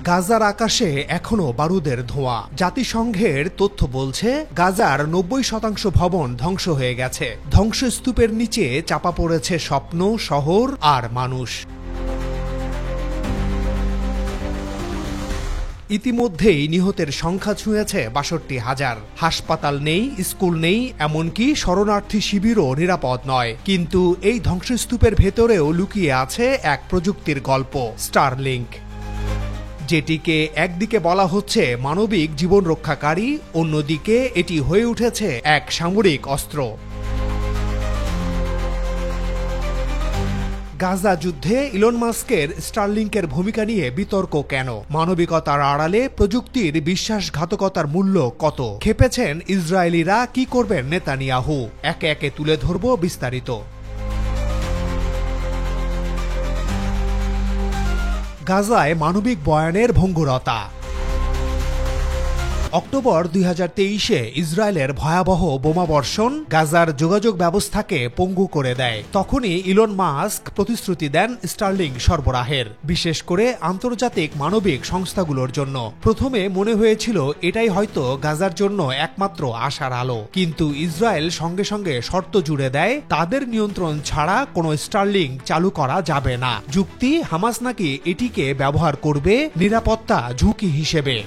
গাজার আকাশে এখনো বারুদের ধোঁয়া। জাতিসংঘের তথ্য বলছে গাজার ৯০% ভবন ধ্বংস হয়ে গেছে। ধ্বংসস্তূপের নিচে চাপা পড়েছে স্বপ্ন, শহর আর মানুষ। ইতিমধ্যেই নিহতের সংখ্যা ছুঁয়েছে ৬২,০০০। হাসপাতাল নেই, স্কুল নেই, এমনকি শরণার্থী শিবিরও নিরাপদ নয়। কিন্তু এই ধ্বংসস্তূপের ভেতরেও লুকিয়ে আছে এক প্রযুক্তির গল্প, স্টারলিংক, যেটিকে একদিকে বলা হচ্ছে মানবিক জীবন রক্ষাকারী, অন্যদিকে এটি হয়ে উঠেছে এক সামরিক অস্ত্র। গাজা যুদ্ধে ইলন মাস্কের স্টারলিংকের ভূমিকা নিয়ে বিতর্ক কেন? মানবিকতার আড়ালে প্রযুক্তির বিশ্বাসঘাতকতার মূল্য কত? খেপেছেন ইসরায়েলিরা, কি করবেন নেতানিয়াহু? একে একে তুলে ধরব বিস্তারিত। গাজায় মানবিক বয়ানের ভঙ্গুরতা। অক্টোবর ২০২৩-এ ইসরায়েলের ভয়াবহ বোমাবর্ষণ গাজার যোগাযোগ ব্যবস্থাকে পঙ্গু করে দেয়। তখনই ইলন মাস্ক প্রতিশ্রুতি দেন স্টারলিংক সরবরাহের, বিশেষ করে আন্তর্জাতিক মানবিক সংস্থাগুলোর জন্য। প্রথমে মনে হয়েছিল এটাই হয়তো গাজার জন্য একমাত্র আশার আলো, কিন্তু ইসরায়েল সঙ্গে সঙ্গে শর্ত জুড়ে দেয়, তাদের নিয়ন্ত্রণ ছাড়া কোনো স্টারলিংক চালু করা যাবে না। যুক্তি, হামাস নাকি এটিকে ব্যবহার করবে নিরাপত্তা ঝুঁকি হিসেবে।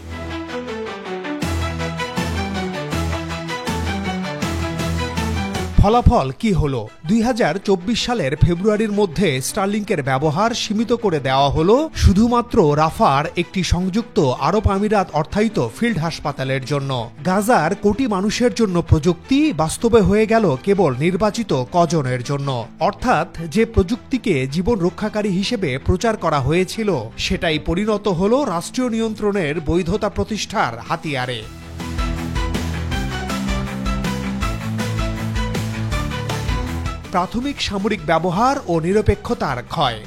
ফলাফল কি হলো? ২০২৪ সালের ফেব্রুয়ারির মধ্যে স্টারলিংকের ব্যবহার সীমিত করে দেওয়া হলো শুধুমাত্র রাফার একটি সংযুক্ত আরব আমিরাত অর্থায়িত ফিল্ড হাসপাতালের জন্য। গাজার কোটি মানুষের জন্য প্রযুক্তি বাস্তবে হয়ে গেল কেবল নির্বাচিত কজনের জন্য। অর্থাৎ যে প্রযুক্তিকে জীবন রক্ষাকারী হিসেবে প্রচার করা হয়েছিল, সেটাই পরিণত হলো রাষ্ট্রীয় নিয়ন্ত্রণের বৈধতা প্রতিষ্ঠার হাতিয়ারে। প্রাথমিক সামরিক ব্যবহার ও নিরপেক্ষতার ক্ষয়।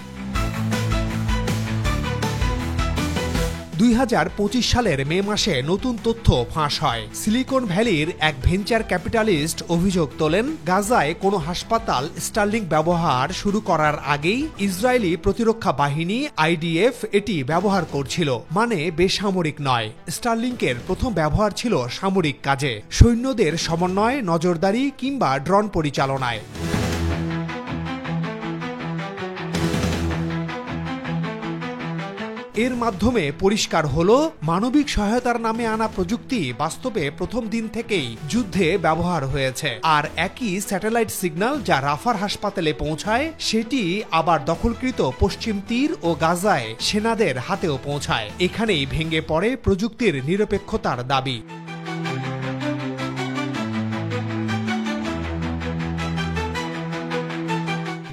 ২০২৫ সালের মে মাসে নতুন তথ্য ফাঁস হয়। সিলিকন ভ্যালির এক ভেঞ্চার ক্যাপিটালিস্ট অভিযোগ তোলেন, গাজায় কোনো হাসপাতাল স্টারলিংক ব্যবহার শুরু করার আগেই ইসরায়েলি প্রতিরক্ষা বাহিনী IDF এটি ব্যবহার করছিল, মানে বেসামরিক নয়। স্টারলিংকের প্রথম ব্যবহার ছিল সামরিক কাজে, সৈন্যদের সমন্বয়, নজরদারি কিংবা ড্রোন পরিচালনায়। এর মাধ্যমে পরিষ্কার হলো, মানবিক সহায়তার নামে আনা প্রযুক্তি বাস্তবে প্রথম দিন থেকেই যুদ্ধে ব্যবহার হয়েছে। আর একই স্যাটেলাইট সিগন্যাল যা রাফার হাসপাতালে পৌঁছায়, সেটি আবার দখলকৃত পশ্চিম তীর ও গাজায় সেনাদের হাতেও পৌঁছায়। এখানেই ভেঙে পড়ে প্রযুক্তির নিরপেক্ষতার দাবি।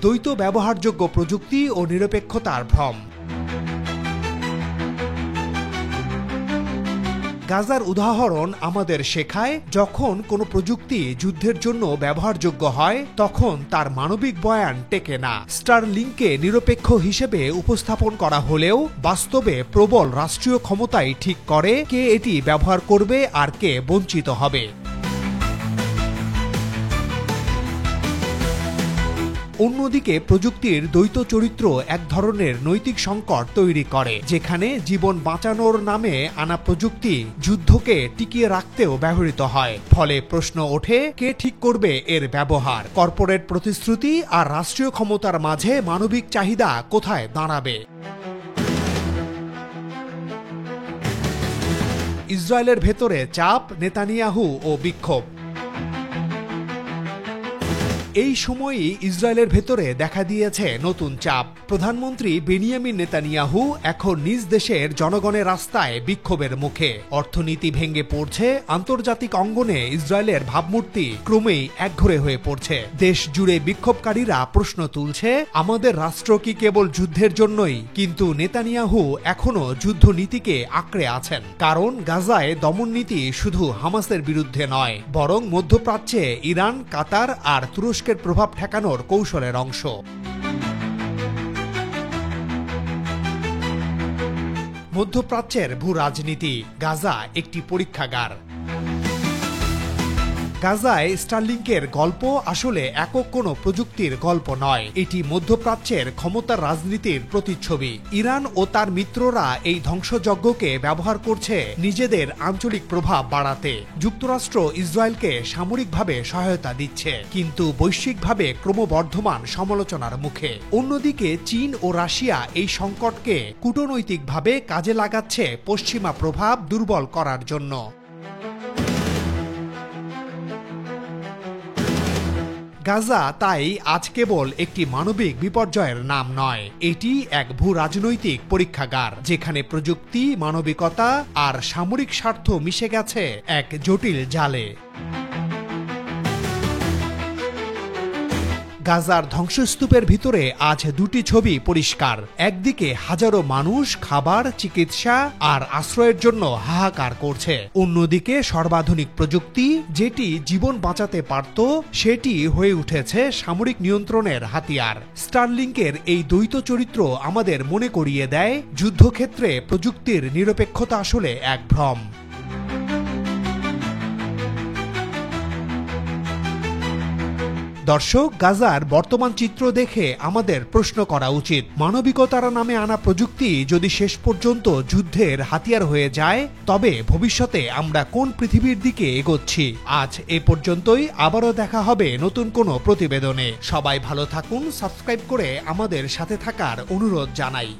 দ্বৈত ব্যবহারযোগ্য প্রযুক্তি ও নিরপেক্ষতার ভ্রম। গাজার উদাহরণ আমাদের শেখায়, যখন কোনো প্রযুক্তি যুদ্ধের জন্য ব্যবহারযোগ্য হয়, তখন তার মানবিক বয়ান টেকে না। স্টারলিংককে নিরপেক্ষ হিসেবে উপস্থাপন করা হলেও বাস্তবে প্রবল রাষ্ট্রীয় ক্ষমতাই ঠিক করে কে এটি ব্যবহার করবে আর কে বঞ্চিত হবে। অন্যদিকে প্রযুক্তির দ্বৈত চরিত্র এক ধরনের নৈতিক সংকট তৈরি করে, যেখানে জীবন বাঁচানোর নামে আনা প্রযুক্তি যুদ্ধকে টিকিয়ে রাখতেও ব্যবহৃত হয়। ফলে প্রশ্ন ওঠে, কে ঠিক করবে এর ব্যবহার? কর্পোরেট প্রতিশ্রুতি আর রাষ্ট্রীয় ক্ষমতার মাঝে মানবিক চাহিদা কোথায় দাঁড়াবে? ইসরায়েলের ভেতরে চাপ, নেতানিয়াহু ও বিক্ষোভ। এই সময়ই ইসরায়েলের ভেতরে দেখা দিয়েছে নতুন চাপ। প্রধানমন্ত্রী বেনিয়ামিন নেতানিয়াহু এখন নিজ দেশের জনগণের রাস্তায় বিক্ষোভের মুখে। অর্থনীতি ভেঙে পড়ছে, আন্তর্জাতিক অঙ্গনে ইসরায়েলের ভাবমূর্তি ক্রমেই একঘরে হয়ে পড়ছে। দেশ জুড়ে বিক্ষোভকারীরা প্রশ্ন তুলছে, আমাদের রাষ্ট্র কি কেবল যুদ্ধের জন্যই? কিন্তু নেতানিয়াহু এখনো যুদ্ধনীতিকে আঁকড়ে আছেন, কারণ গাজায় দমননীতি শুধু হামাসের বিরুদ্ধে নয়, বরং মধ্যপ্রাচ্যে ইরান, কাতার আর তুরস্কের প্রভাব ঠেকানোর কৌশলের অংশ। মধ্যপ্রাচ্যের ভূ রাজনীতি, গাজা একটি পরীক্ষাগার। গাজায় স্টারলিংকের গল্প আসলে একক কোনো প্রযুক্তির গল্প নয়, এটি মধ্যপ্রাচ্যের ক্ষমতার রাজনীতির প্রতিচ্ছবি। ইরান ও তার মিত্ররা এই ধ্বংসযজ্ঞকে ব্যবহার করছে নিজেদের আঞ্চলিক প্রভাব বাড়াতে। যুক্তরাষ্ট্র ইসরায়েলকে সামরিকভাবে সহায়তা দিচ্ছে, কিন্তু বৈশ্বিকভাবে ক্রমবর্ধমান সমালোচনার মুখে। অন্যদিকে চীন ও রাশিয়া এই সংকটকে কূটনৈতিকভাবে কাজে লাগাচ্ছে পশ্চিমা প্রভাব দুর্বল করার জন্য। গাজা তাই আজ কেবল একটি মানবিক বিপর্যয়ের নাম নয়, এটি এক ভূ রাজনৈতিক পরীক্ষাগার, যেখানে প্রযুক্তি, মানবিকতা আর সামরিক স্বার্থ মিশে গেছে এক জটিল জালে। গাজার ধ্বংসস্তূপের ভিতরে আজ দুটি ছবি পরিষ্কার। একদিকে হাজারো মানুষ খাবার, চিকিৎসা আর আশ্রয়ের জন্য হাহাকার করছে, অন্যদিকে সর্বাধুনিক প্রযুক্তি যেটি জীবন বাঁচাতে পারত সেটি হয়ে উঠেছে সামরিক নিয়ন্ত্রণের হাতিয়ার। স্টারলিংকের এই দ্বৈত চরিত্র আমাদের মনে করিয়ে দেয়, যুদ্ধক্ষেত্রে প্রযুক্তির নিরপেক্ষতা আসলে এক ভ্রম। দর্শক, গাজার বর্তমান চিত্র দেখে আমাদের প্রশ্ন করা উচিত, মানবিকতার নামে আনা প্রযুক্তি যদি শেষ পর্যন্ত যুদ্ধের হাতিয়ার হয়ে যায়, তবে ভবিষ্যতে আমরা কোন পৃথিবীর দিকে এগোচ্ছি? আজ এ পর্যন্তই, আবারও দেখা হবে নতুন কোনো প্রতিবেদনে। সবাই ভালো থাকুন, সাবস্ক্রাইব করে আমাদের সাথে থাকার অনুরোধ জানাই।